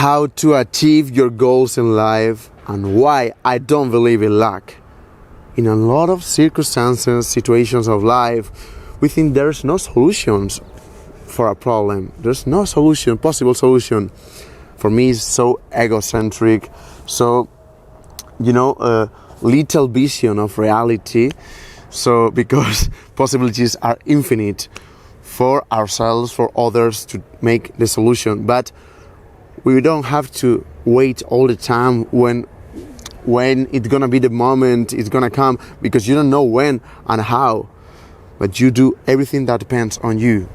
how to achieve your goals in life and why I don't believe in luck. In a lot of circumstances, situations of life, we think there's no solutions for a problem. There's no solution, possible solution. For me, it's so egocentric, so, little vision of reality. So, because possibilities are infinite for ourselves, for others to make the solution. But we don't have to wait all the time when it's gonna be the moment it's gonna come, because you don't know when and how, but you do everything that depends on you.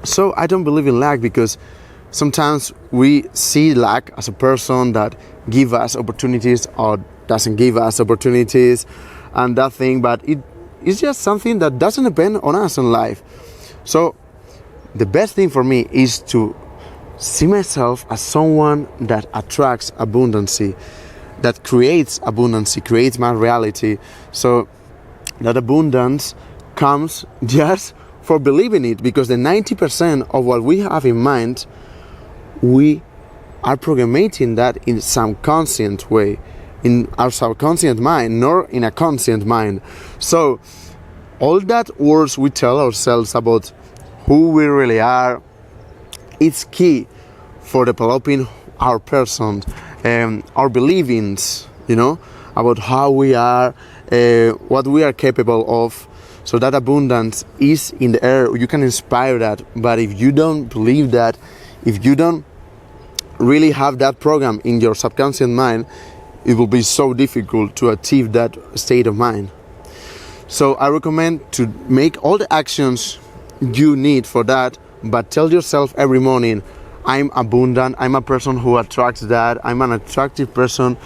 So I don't believe in luck, because sometimes we see luck as a person that give us opportunities or doesn't give us opportunities and that thing, but it's just something that doesn't depend on us in life. So the best thing for me is to see myself as someone that attracts abundancy, that creates abundancy, creates my reality. So that abundance comes just for believing it, because the 90% of what we have in mind, we are programming that in some conscious way, in our subconscient mind, nor in a conscient mind. So all that words we tell ourselves about who we really are, it's key for developing our person, our beliefs, about how we are, what we are capable of. So that abundance is in the air. You can inspire that, but if you don't believe that, if you don't really have that program in your subconscious mind, it will be so difficult to achieve that state of mind. So I recommend to make all the actions you need for that, but tell yourself every morning, I'm abundant, I'm a person who attracts that, I'm an attractive person,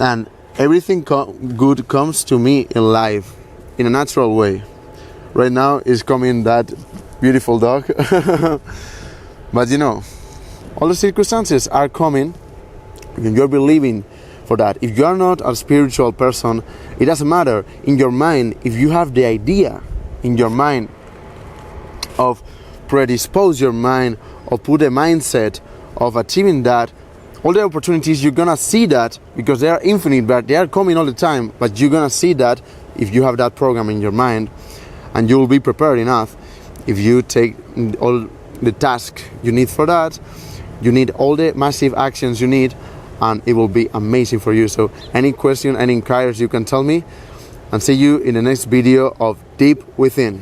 and everything good comes to me in life in a natural way. Right now is coming that beautiful dog. But all the circumstances are coming when you're believing for that. If you are not a spiritual person, it doesn't matter. In your mind, if you have the idea in your mind of predispose your mind or put a mindset of achieving that, all the opportunities, you're gonna see that, because they are infinite, but they are coming all the time. But you're gonna see that if you have that program in your mind, and you will be prepared enough. If you take all the tasks you need for that, you need all the massive actions you need, and it will be amazing for you. So any question, any inquiries, you can tell me, and see you in the next video of Deep Within.